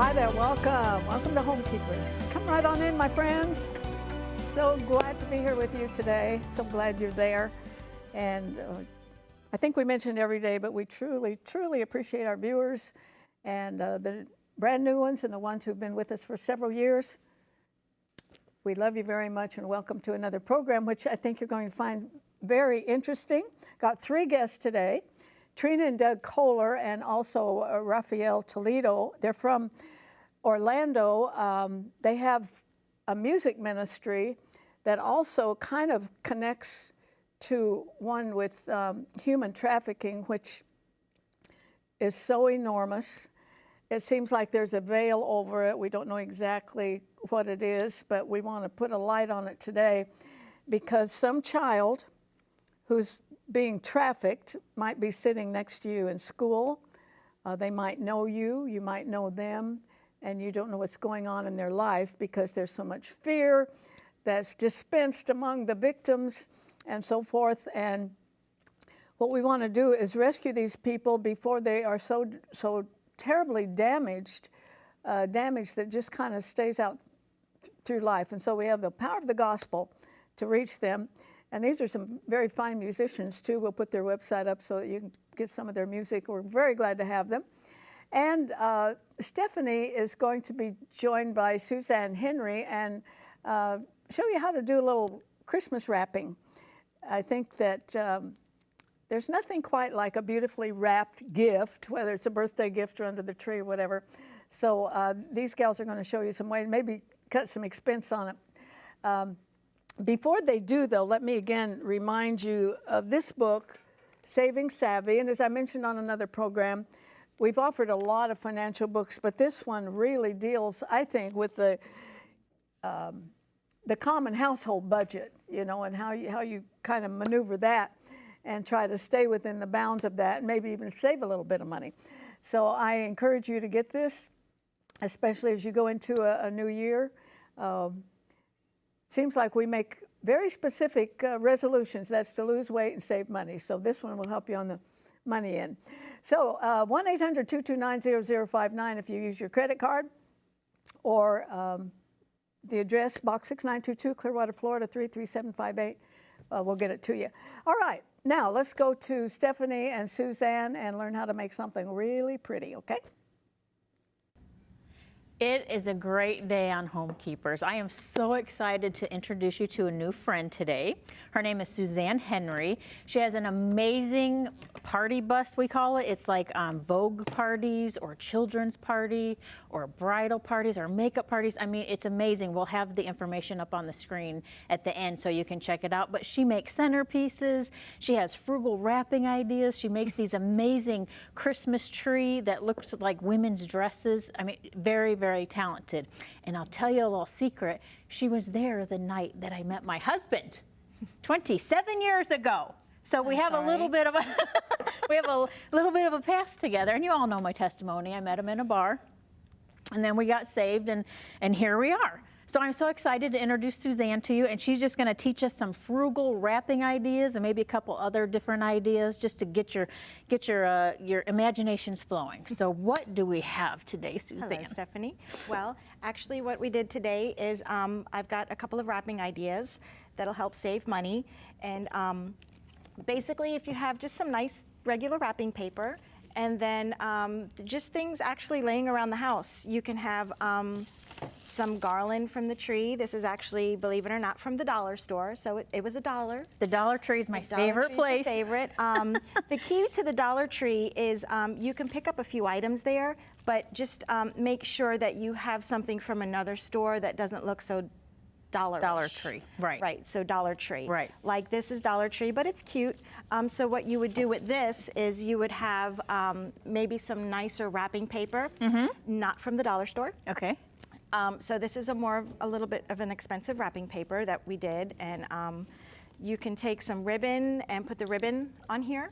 Hi there, welcome. Welcome to Homekeepers. Come right on in, my friends. So glad to be here with you today. So glad you're there. And I think we mention it every day, but we truly, truly appreciate our viewers and the brand new ones and the ones who've been with us for several years. We love you very much and welcome to another program, which I think you're going to find very interesting. Got three guests today, Trina and Doug Koehler and also Rafael Toledo. They're from Orlando. They have a music ministry that also kind of connects to one with human trafficking, which is so enormous. It seems like there's a veil over it. We don't know exactly what it is, but we want to put a light on it today because some child who's being trafficked might be sitting next to you in school. They might know you, you might know them, and you don't know what's going on in their life because there's so much fear that's dispensed among the victims and so forth. And what we want to do is rescue these people before they are so terribly damaged that just kind of stays out through life. And so we have the power of the gospel to reach them. And these are some very fine musicians too. We'll put their website up so that you can get some of their music. We're very glad to have them. And Stephanie is going to be joined by Suzzanne Henry and show you how to do a little Christmas wrapping. I think that there's nothing quite like a beautifully wrapped gift, whether it's a birthday gift or under the tree or whatever. So these gals are going to show you some ways, maybe cut some expense on it. Before they do, though, let me again remind you of this book, Saving Savvy. And as I mentioned on another program, we've offered a lot of financial books, but this one really deals, I think, with the common household budget, you know, and how you kind of maneuver that and try to stay within the bounds of that and maybe even save a little bit of money. So I encourage you to get this, especially as you go into a new year. Seems like we make very specific resolutions. That's to lose weight and save money. So this one will help you on the money end. So 1-800-229-0059 if you use your credit card, or the address, Box 6922, Clearwater, Florida, 33758. We'll get it to you. All right, now let's go to Stephanie and Suzzanne and learn how to make something really pretty, okay? It is a great day on Homekeepers. I am so excited to introduce you to a new friend today. Her name is Suzzanne Henry. She has an amazing party bus, we call it. It's like Vogue parties or children's party or bridal parties or makeup parties. I mean, it's amazing. We'll have the information up on the screen at the end so you can check it out. But she makes centerpieces. She has frugal wrapping ideas. She makes these amazing Christmas tree that looks like women's dresses. I mean, very, very talented. And I'll tell you a little secret. She was there the night that I met my husband 27 years ago. So we have a little bit of a a past together. And you all know my testimony. I met him in a bar and then we got saved and here we are. So I'm so excited to introduce Suzzanne to you, and she's just going to teach us some frugal wrapping ideas and maybe a couple other different ideas just to get your imaginations flowing. So what do we have today, Suzzanne? Hello, Stephanie. Well, actually what we did today is I've got a couple of wrapping ideas that'll help save money. And basically, if you have just some nice regular wrapping paper and then just things actually laying around the house, you can have some garland from the tree. This is actually, believe it or not, from the dollar store, so it was $1. The Dollar Tree is my favorite place. Favorite. The key to the Dollar Tree is you can pick up a few items there, but just make sure that you have something from another store that doesn't look so Dollar Tree. Right. Right, so Dollar Tree. Right. Like this is Dollar Tree, but it's cute. So what you would do with this is you would have maybe some nicer wrapping paper, not from the dollar store. Okay. So this is a little bit of an expensive wrapping paper that we did, and you can take some ribbon and put the ribbon on here.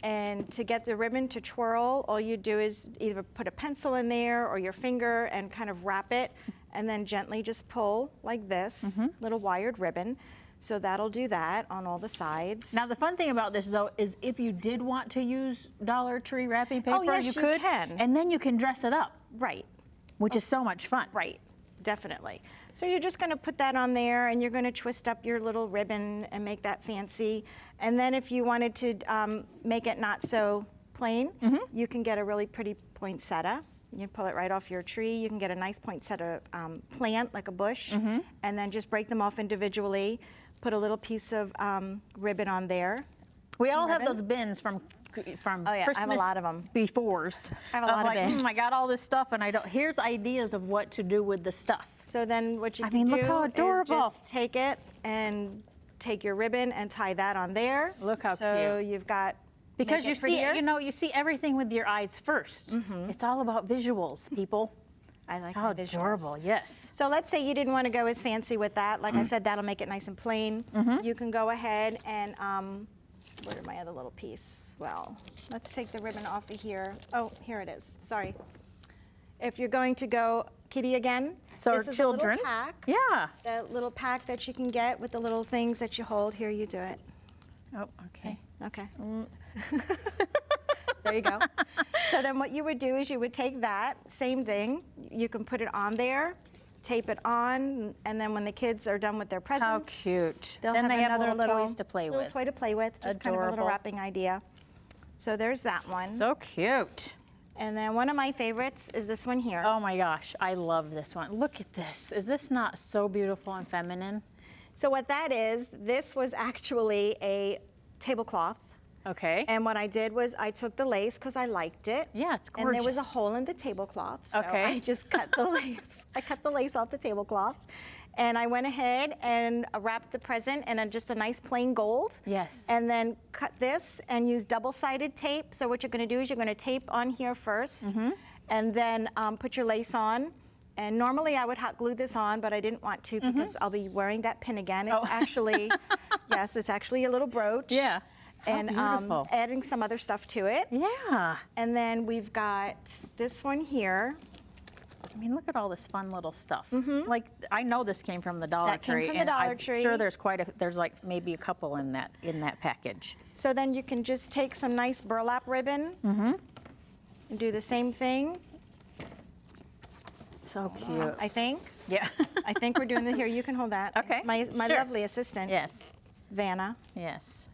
And to get the ribbon to twirl, all you do is either put a pencil in there or your finger and kind of wrap it, and then gently just pull like this, little wired ribbon. So that'll do that on all the sides. Now the fun thing about this though is if you did want to use Dollar Tree wrapping paper, yes, you could. can. And then you can dress it up. Right. which is so much fun. Right, definitely. So you're just going to put that on there, and you're going to twist up your little ribbon and make that fancy. And then if you wanted to make it not so plain, you can get a really pretty poinsettia. You can pull it right off your tree. You can get a nice poinsettia plant, like a bush, and then just break them off individually. Put a little piece of ribbon on there. We all have those bins from Christmas. I have a lot of them. Befores. I have a lot of bins. I got all this stuff, and I don't. Here's ideas of what to do with the stuff. So then what you I can mean, do look how adorable. is just take it and take your ribbon and tie that on there. Look how cute. So you've got, Because make you it see, prettier. you see everything with your eyes first. It's all about visuals, people. I like How the visuals. adorable, yes. So let's say you didn't want to go as fancy with that. Like I said, that'll make it nice and plain. You can go ahead and, where did my other little piece? Well, let's take the ribbon off of here. Oh, here it is, sorry. If you're going to go kitty again, So this is children. a little pack. Yeah. The little pack that you can get with the little things that you hold. Here, you do it. Oh, okay. Okay. There you go. So then what you would do is you would take that, same thing, you can put it on there, tape it on, and then when the kids are done with their presents, How cute. they'll Then have they have another little toys to play little with. toy to play with, just kind of a little Adorable. wrapping idea. So there's that one. So cute. And then one of my favorites is this one here. Oh my gosh, I love this one. Look at this. Is this not so beautiful and feminine? So what that is, this was actually a tablecloth. Okay. And what I did was I took the lace because I liked it. Yeah, it's And gorgeous. there was a hole in the tablecloth. So Okay. I just cut the lace. I cut the lace off the tablecloth. And I went ahead and wrapped the present in just a nice plain gold. Yes. And then cut this and use double-sided tape. So what you're going to do is you're going to tape on here first. And then put your lace on. And normally I would hot glue this on, but I didn't want to because I'll be wearing that pin again. It's actually, yes, it's actually a little brooch. Yeah. How And beautiful. adding some other stuff to it. Yeah. And then we've got this one here. I mean, look at all this fun little stuff. Like, I know this came from the Dollar That came Tree. from the and Dollar I'm Tree. sure there's like maybe a couple in that package. So then you can just take some nice burlap ribbon and do the same thing. So cute. I think. Yeah. I think we're doing it here. You can hold that. Okay, My sure. lovely assistant, Yes. Vanna. Yes.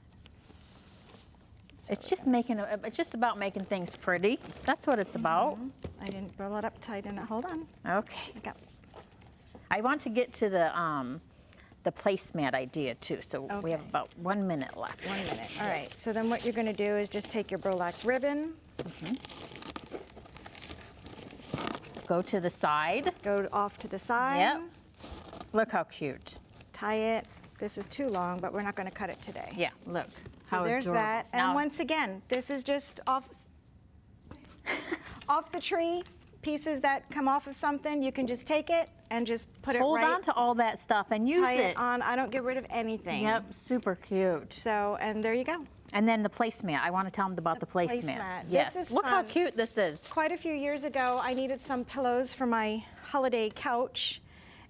It's just it's just about making things pretty. That's what it's about. I didn't roll it up tight enough. Hold on. Okay. I got. I want to get to the placemat idea too. So we have Okay. about 1 minute left. 1 minute. All right. So then what you're going to do is just take your burlap ribbon, Go to the side. go off to the side, Yep. Look how cute. tie it. This is too long, but we're not going to cut it today. Yeah. Look. So how there's adorable. that. And Now, once again, this is just off the tree, pieces that come off of something. You can just take it and just put it hold right, on to all that stuff and use tie it. it on. I don't get rid of anything. Yep. Super cute. So, and there you go. And then the placemat. I want to tell them about the placemats. placemat. Yes. This is Look how fun. cute this is. Quite a few years ago, I needed some pillows for my holiday couch,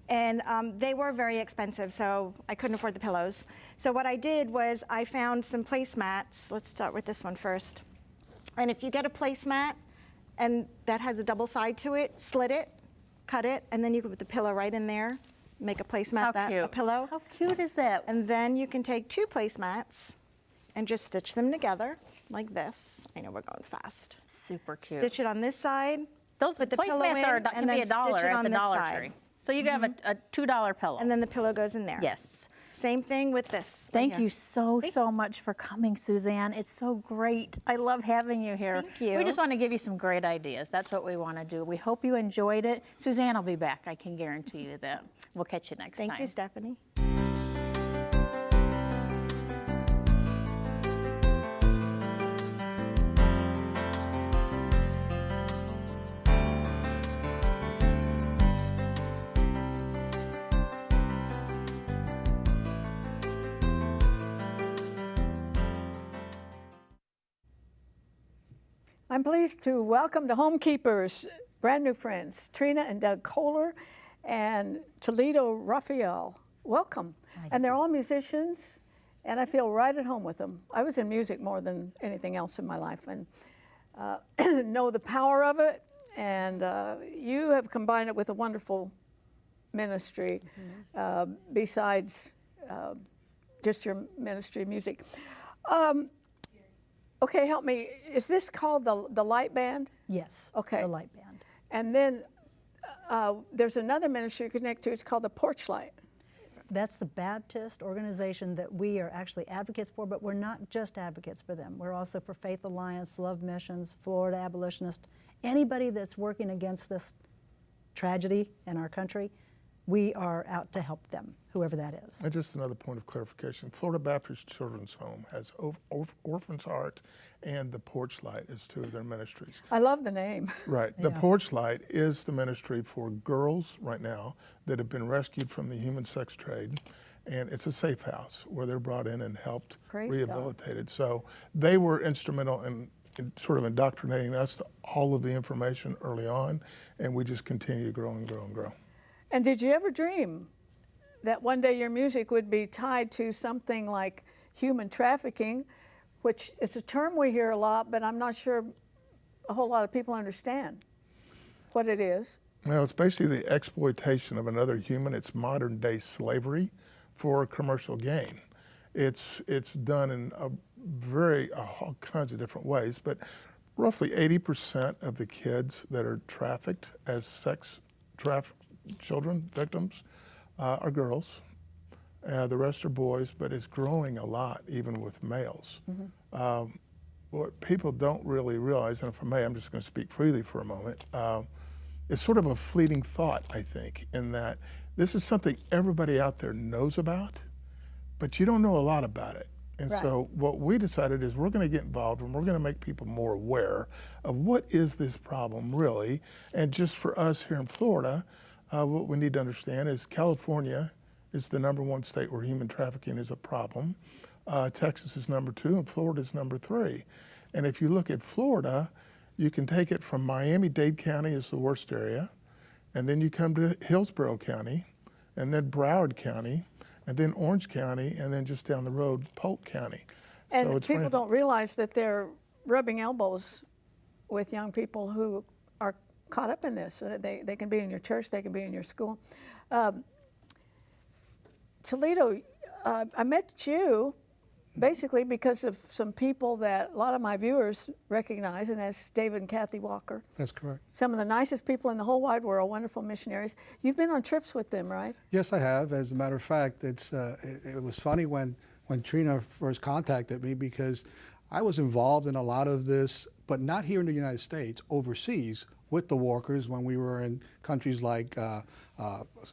and they were very expensive, so I couldn't afford the pillows. So what I did was I found some placemats. Let's start with this one first. And if you get a placemat and that has a double side to it, slit it, cut it, and then you can put the pillow right in there, make a placemat How cute. a pillow. How cute is that? And then you can take two placemats and just stitch them together like this. I know we're going fast. Super cute. Stitch it on this side. Those put the pillow placemats in, can and be then $1 stitch it at on the this Dollar side. Tree. So you can have a $2 pillow. And then the pillow goes in there. Yes. Same thing with this. right Thank here. you so much for coming, Suzzanne. It's so great. I love having you here. Thank you. We just want to give you some great ideas. That's what we want to do. We hope you enjoyed it. Suzzanne will be back. I can guarantee you that. We'll catch you next time. Thank you, Stephanie. I'm pleased to welcome to Homekeepers brand new friends, Trina and Doug Koehler and Toledo Rafael. Welcome. And they're all musicians, and I feel right at home with them. I was in music more than anything else in my life and know the power of it and you have combined it with a wonderful ministry besides just your ministry music. Okay, help me. Is this called the Light Band? Yes. Okay. The Light Band. And then there's another ministry you connect to. It's called the Porch Light. That's the Baptist organization that we are actually advocates for, but we're not just advocates for them. We're also for Faith Alliance, Love Missions, Florida Abolitionist. Anybody that's working against this tragedy in our country, we are out to help them, whoever that is. And just another point of clarification, Florida Baptist Children's Home has Orphan's Heart and the Porch Light as two of their ministries. I love the name. Right. The Porch Light is the ministry for girls right now that have been rescued from the human sex trade, and it's a safe house where they're brought in and helped rehabilitated. So they were instrumental in sort of indoctrinating us to all of the information early on, and we just continue to grow and grow and grow. And did you ever dream that one day your music would be tied to something like human trafficking, which is a term we hear a lot, but I'm not sure a whole lot of people understand what it is? Well, it's basically the exploitation of another human. It's modern day slavery for commercial gain. It's done in all kinds of different ways, but roughly 80% of the kids that are trafficked as sex children victims are girls. The rest are boys, but it's growing a lot even with males. What people don't really realize, and if I may, I'm just going to speak freely for a moment, it's sort of a fleeting thought, I think, in that this is something everybody out there knows about, but you don't know a lot about it. And so what we decided is we're going to get involved and we're going to make people more aware of what is this problem really. And just for us here in Florida, what we need to understand is California is the #1 state where human trafficking is a problem. Texas is #2 and Florida is #3. And if you look at Florida, you can take it from Miami-Dade County is the worst area, and then you come to Hillsborough County, and then Broward County, and then Orange County, and then just down the road, Polk County. And so it's people don't realize that they're rubbing elbows with young people who are caught up in this. They can be in your church, they can be in your school. Toledo, I met you basically because of some people that a lot of my viewers recognize, and that's David and Kathy Walker. That's correct. Some of the nicest people in the whole wide world, wonderful missionaries. You've been on trips with them, right? Yes, I have. As a matter of fact, it was funny when Trina first contacted me, because I was involved in a lot of this, but not here in the United States, overseas with the Walkers when we were in countries like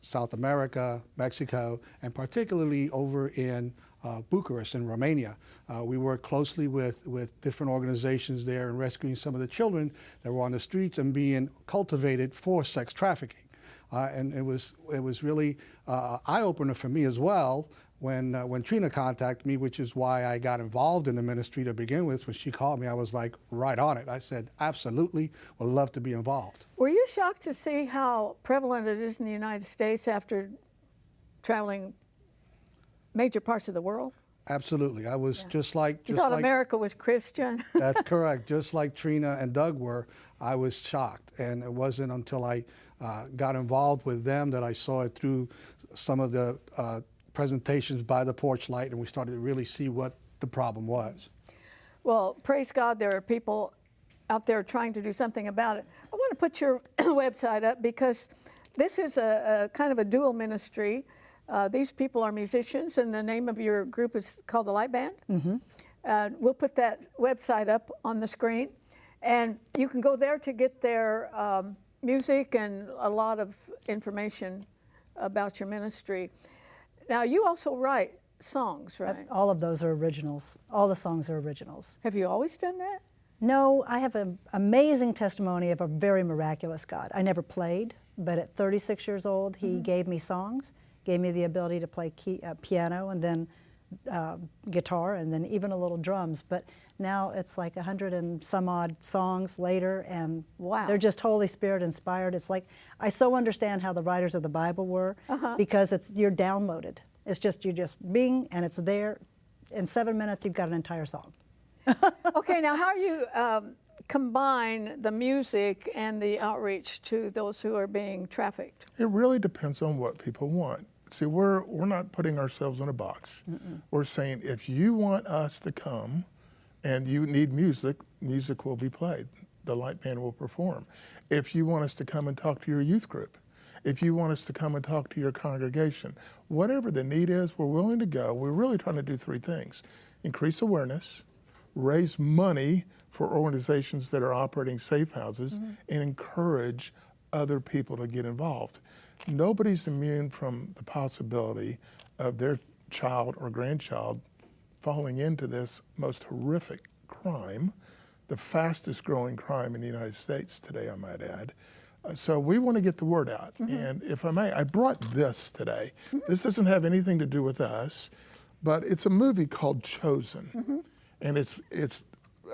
South America, Mexico, and particularly over in Bucharest in Romania. We worked closely with different organizations there in rescuing some of the children that were on the streets and being cultivated for sex trafficking. And it was really an eye-opener for me as well when Trina contacted me, which is why I got involved in the ministry to begin with. When she called me, I was like right on it. I said, absolutely, would love to be involved. Were you shocked to see how prevalent it is in the United States after traveling major parts of the world? Absolutely. I was just like... You thought America was Christian? That's correct. Just like Trina and Doug were, I was shocked. And it wasn't until I got involved with them that I saw it through some of the presentations by the Porch Light, and we started to really see what the problem was. Well, praise God, there are people out there trying to do something about it. I want to put your website up because this is a kind of a dual ministry. These people are musicians, and the name of your group is called the Light Band. We'll put that website up on the screen, and you can go there to get their music and a lot of information about your ministry. Now, you also write songs, right? All of those are originals. All the songs are originals. Have you always done that? No, I have an amazing testimony of a very miraculous God. I never played, but at 36 years old, He gave me songs, gave me the ability to play piano and then guitar and then even a little drums. But now it's like 100 and some odd songs later, and they're just Holy Spirit inspired. It's like, I so understand how the writers of the Bible were, because you're downloaded. It's just, you just bing, and it's there. In 7 minutes, you've got an entire song. Okay, now how are you combine the music and the outreach to those who are being trafficked? It really depends on what people want. See, we're not putting ourselves in a box. We're saying if you want us to come and you need music, music will be played. The light band will perform. If you want us to come and talk to your youth group, if you want us to come and talk to your congregation, whatever the need is, we're willing to go. We're really trying to do three things: increase awareness, raise money for organizations that are operating safe houses, and encourage other people to get involved. Nobody's immune from the possibility of their child or grandchild falling into this most horrific crime, the fastest growing crime in the United States today, I might add. So we want to get the word out. And if I may, I brought this today. This doesn't have anything to do with us, but it's a movie called Chosen. And it's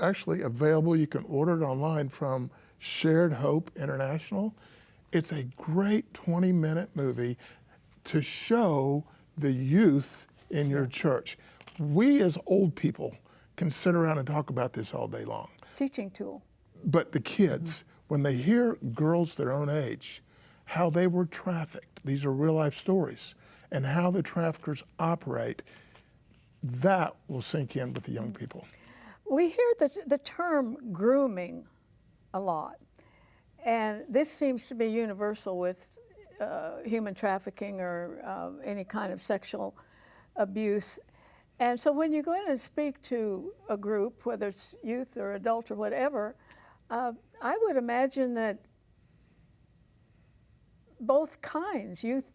actually available. You can order it online from Shared Hope International. It's a great 20-minute movie to show the youth in your church. We as old people can sit around and talk about this all day long. Teaching tool. But the kids, when they hear girls their own age, how they were trafficked, these are real life stories, and how the traffickers operate, that will sink in with the young people. We hear the term grooming a lot, and this seems to be universal with human trafficking or any kind of sexual abuse. And so when you go in and speak to a group, whether it's youth or adult or whatever, I would imagine that both kinds, youth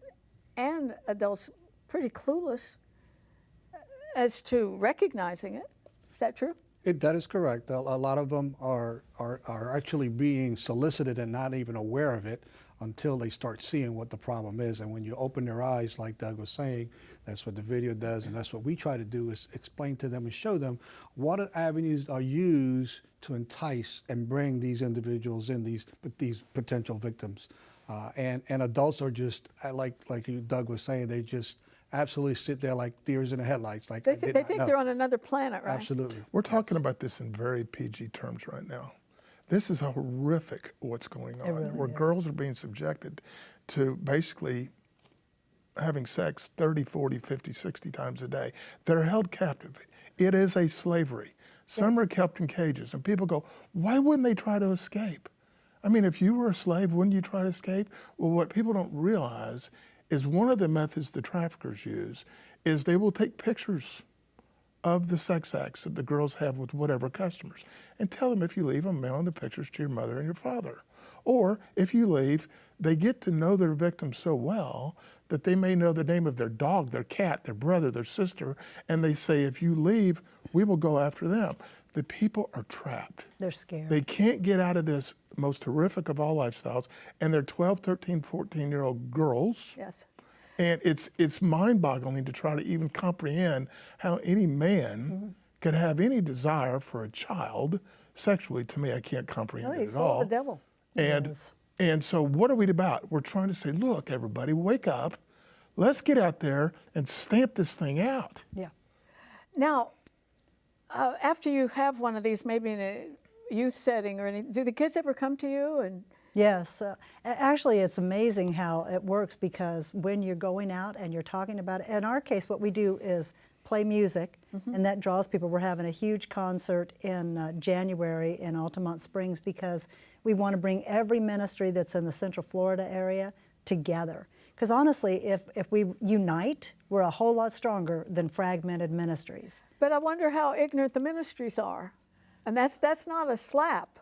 and adults, pretty clueless as to recognizing it. Is that true? That is correct. A lot of them are actually being solicited and not even aware of it until they start seeing what the problem is. And when you open their eyes, like Doug was saying, that's what the video does, and that's what we try to do, is explain to them and show them what avenues are used to entice and bring these individuals in, these potential victims. And adults are just, like Doug was saying, they just absolutely sit there like deers in the headlights. Like they think they're on another planet, right? Absolutely. We're talking about this in very PG terms right now. This is horrific what's going on, really where is. girls are being subjected to basically having sex 30, 40, 50, 60 times a day. They're held captive. It is a slavery. Some are kept in cages, and people go, why wouldn't they try to escape? I mean, if you were a slave, wouldn't you try to escape? Well, what people don't realize is one of the methods the traffickers use is they will take pictures of the sex acts that the girls have with whatever customers and tell them, if you leave, I'm mailing the pictures to your mother and your father. Or if you leave, they get to know their victim so well that they may know the name of their dog, their cat, their brother, their sister, and they say, if you leave, we will go after them. The people are trapped. They're scared. They can't get out of this most horrific of all lifestyles, and they're 12, 13, 14-year-old girls. Yes. And it's mind-boggling to try to even comprehend how any man could have any desire for a child sexually. To me, I can't comprehend it He's at full all. of the devil. And so what are we about? We're trying to say, look, everybody, wake up. Let's get out there and stamp this thing out. Yeah. Now, after you have one of these, maybe in a youth setting or anything, do the kids ever come to you? And Yes. Actually, it's amazing how it works, because when you're going out and you're talking about it, in our case, what we do is play music, and that draws people. We're having a huge concert in January in Altamont Springs, because we want to bring every ministry that's in the Central Florida area together. Because honestly, if we unite, we're a whole lot stronger than fragmented ministries. but I wonder how ignorant the ministries are, and that's not a slap.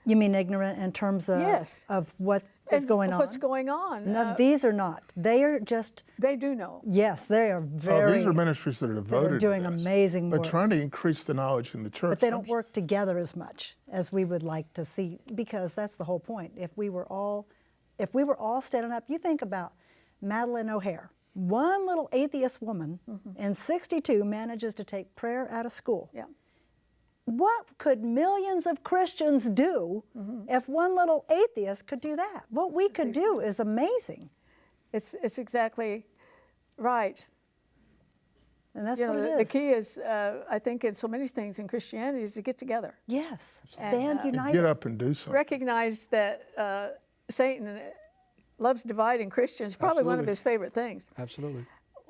You mean ignorant in terms of, Yes. of what is And going on? What's going on? No, these are not. They are just, They do know. yes, they are very. These are ministries that are devoted doing to this. amazing But work. trying to increase the knowledge in the church. But they don't work together as much as we would like to see, because that's the whole point. If we were all standing up, you think about Madeleine O'Hare, one little atheist woman in '62 manages to take prayer out of school. Yeah. What could millions of Christians do if one little atheist could do that? What we could do is amazing. It's exactly right. And that's You know, what it the is. key is, I think, in so many things in Christianity is to get together. Yes, And, stand And united. get up and do something. Recognize that Satan loves dividing Christians, probably one of Absolutely. his favorite things. Absolutely.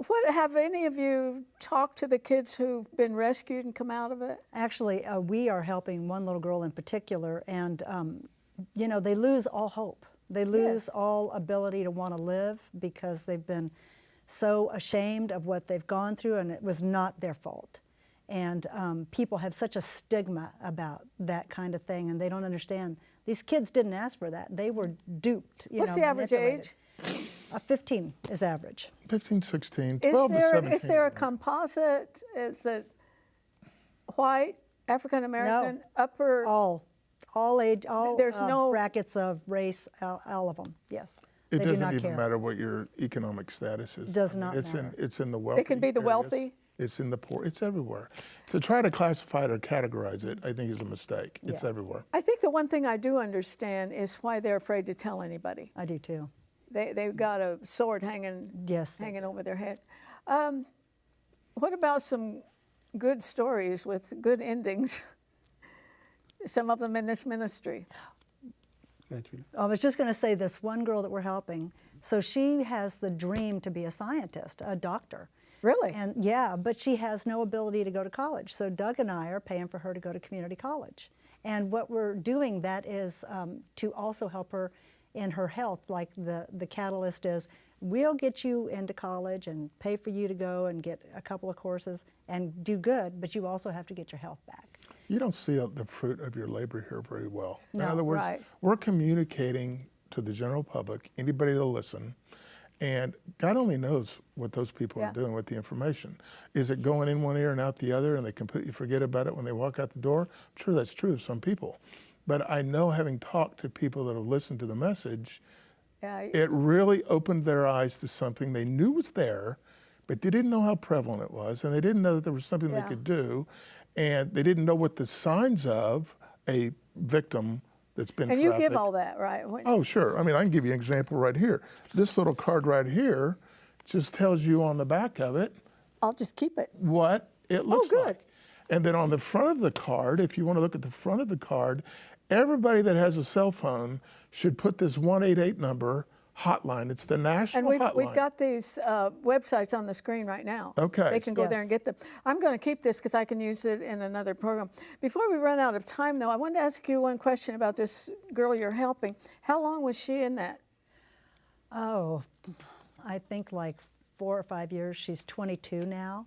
What, have any of you talked to the kids who've been rescued and come out of it? Actually, we are helping one little girl in particular, and you know, they lose all hope. They lose all ability to want to live because they've been so ashamed of what they've gone through, and it was not their fault. And people have such a stigma about that kind of thing, and they don't understand. These kids didn't ask for that. They were duped. What's the average age? 15 is average. 15, 16, Is 12 to there, 17. is there a composite? Is it white, African American, upper? All age, all There's no- brackets of race, all of them, yes. It They do doesn't not even care. matter what your economic status is. Does I mean, not it's matter. it's in the wealthy. It can be the areas. wealthy. It's in the poor. It's everywhere. To try to classify it or categorize it, I think is a mistake. It's Yeah. everywhere. I think the one thing I do understand is why they're afraid to tell anybody. I do too. They've got a sword hanging Yes. hanging over their head. What about some good stories with good endings? Some of them in this ministry. Go ahead, Trina. I was just going to say this one girl that we're helping. So she has the dream to be a scientist, a doctor. Really? And yeah, but she has no ability to go to college. So Doug and I are paying for her to go to community college. And what we're doing that is to also help her in her health. Like the catalyst is, we'll get you into college and pay for you to go and get a couple of courses and do good, but you also have to get your health back. You don't see the fruit of your labor here very well. No, in other words, right. we're communicating to the general public, anybody that'll listen, and God only knows what those people Yeah. are doing with the information. Is it going in one ear and out the other and they completely forget about it when they walk out the door? I'm sure that's true of some people. But I know, having talked to people that have listened to the message, Yeah. it really opened their eyes to something they knew was there, but they didn't know how prevalent it was, and they didn't know that there was something Yeah. they could do, and they didn't know what the signs of a victim that's been And you trafficked. give all that, right? Oh, sure. I mean, I can give you an example right here. This little card right here just tells you on the back of it I'll just keep it. what it looks good. like. And then on the front of the card, if you want to look at the front of the card, everybody that has a cell phone should put this 188 number hotline. It's the national And hotline. we've got these websites on the screen right now. Okay. They can go there and get them. I'm going to keep this because I can use it in another program. Before we run out of time, though, I wanted to ask you one question about this girl you're helping. How long was she in that? Oh, I think like 4 or 5 years. She's 22 now.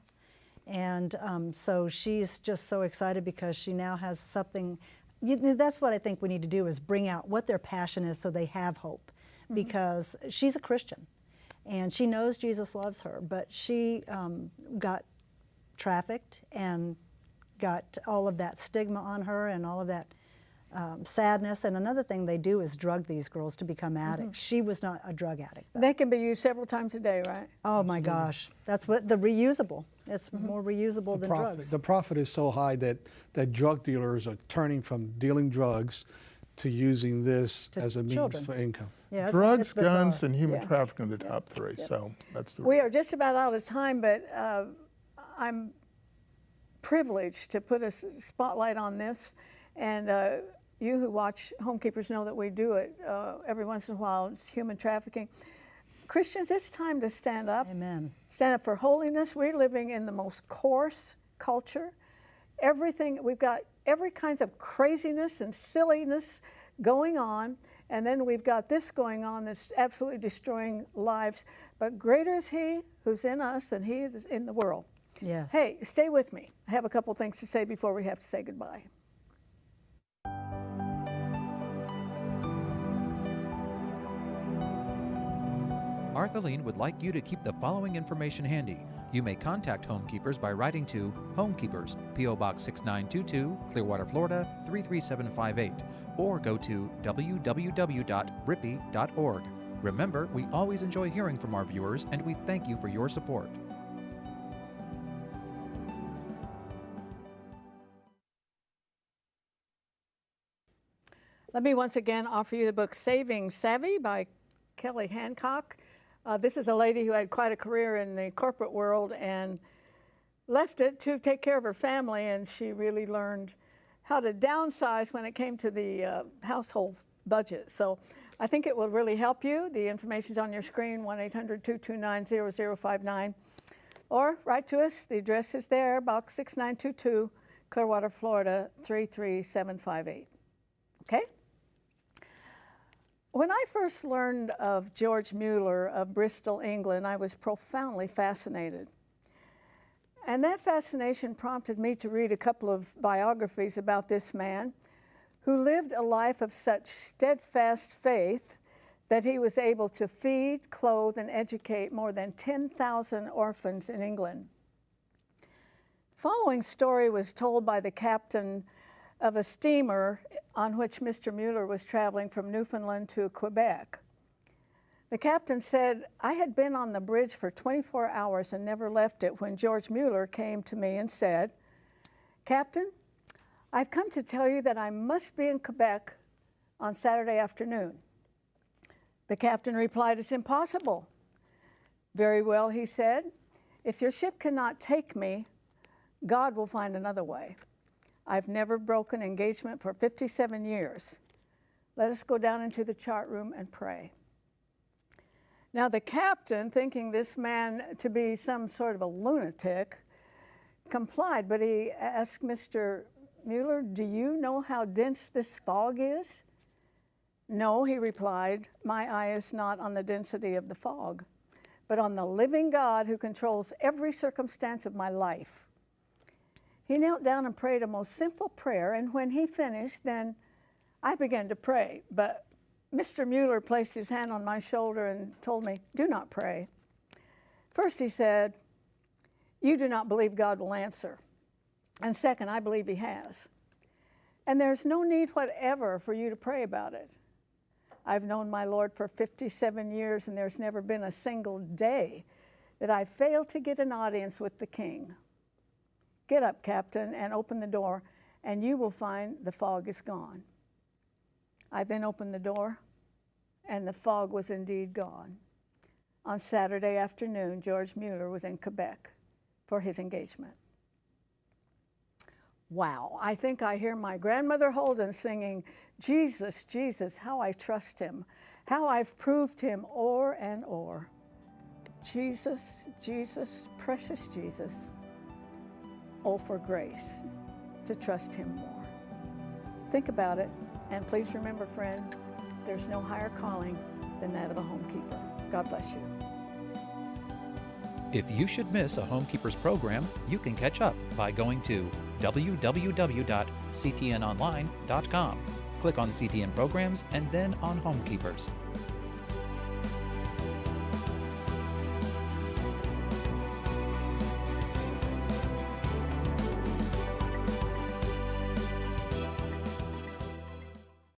And so she's just so excited because she now has something. That's what I think we need to do, is bring out what their passion is so they have hope. Because she's a Christian and she knows Jesus loves her, but she got trafficked and got all of that stigma on her and all of that sadness. And another thing they do is drug these girls to become addicts. She was not a drug addict, though. They can be used several times a day, right? Oh my gosh, that's what the reusable. It's more reusable than drugs. The profit is so high that drug dealers are turning from dealing drugs to using this To as a means children. for income. Yeah, Drugs, it's bizarre. guns, and human Yeah. trafficking are the top three. So that's the We are just about out of time, but I'm privileged to put a spotlight on this. And you who watch Homekeepers know that we do it every once in a while. It's human trafficking. Christians, it's time to stand up. Amen. Stand up for holiness. We're living in the most coarse culture. Everything, we've got every kinds of craziness and silliness going on. And then we've got this going on that's absolutely destroying lives. But greater is He who's in us than he is in the world. Yes. Hey, stay with me. I have a couple things to say before we have to say goodbye. Arthelene would like you to keep the following information handy. You may contact Homekeepers by writing to Homekeepers, P.O. Box 6922, Clearwater, Florida 33758, or go to www.rippy.org. Remember, we always enjoy hearing from our viewers, and we thank you for your support. Let me once again offer you the book Saving Savvy by Kelly Hancock. This is a lady who had quite a career in the corporate world, and left it to take care of her family, and she really learned how to downsize when it came to the household budget. So I think it will really help you. The information's on your screen, 1-800-229-0059. Or write to us. The address is there, Box 6922, Clearwater, Florida, 33758. Okay? When I first learned of George Mueller of Bristol, England, I was profoundly fascinated. And that fascination prompted me to read a couple of biographies about this man who lived a life of such steadfast faith that he was able to feed, clothe, and educate more than 10,000 orphans in England. The following story was told by the captain of a steamer on which Mr. Mueller was traveling from Newfoundland to Quebec. The captain said, "I had been on the bridge for 24 hours and never left it when George Mueller came to me and said, 'Captain, I've come to tell you that I must be in Quebec on Saturday afternoon.' The captain replied, 'It's impossible.' 'Very well,' he said. 'If your ship cannot take me, God will find another way. I've never broken engagement for 57 years. Let us go down into the chart room and pray.' Now the captain, thinking this man to be some sort of a lunatic, complied, but he asked Mr. Mueller, 'Do you know how dense this fog is?' 'No,' he replied, 'my eye is not on the density of the fog, but on the living God who controls every circumstance of my life.' He knelt down and prayed a most simple prayer, and when he finished, then I began to pray, but Mr. Mueller placed his hand on my shoulder and told me, 'Do not pray.' First, he said, 'You do not believe God will answer. And second, I believe he has. And there's no need whatever for you to pray about it. I've known my Lord for 57 years, and there's never been a single day that I failed to get an audience with the king. Get up, Captain, and open the door, and you will find the fog is gone.' I then opened the door, and the fog was indeed gone. On Saturday afternoon, George Mueller was in Quebec for his engagement." Wow, I think I hear my grandmother Holden singing, "Jesus, Jesus, how I trust him, how I've proved him o'er and o'er. Jesus, Jesus, precious Jesus, oh, for grace to trust him more." Think about it, and please remember, friend, there's no higher calling than that of a homekeeper. God bless you. If you should miss a Homekeepers program, you can catch up by going to www.ctnonline.com. Click on CTN Programs and then on Homekeepers.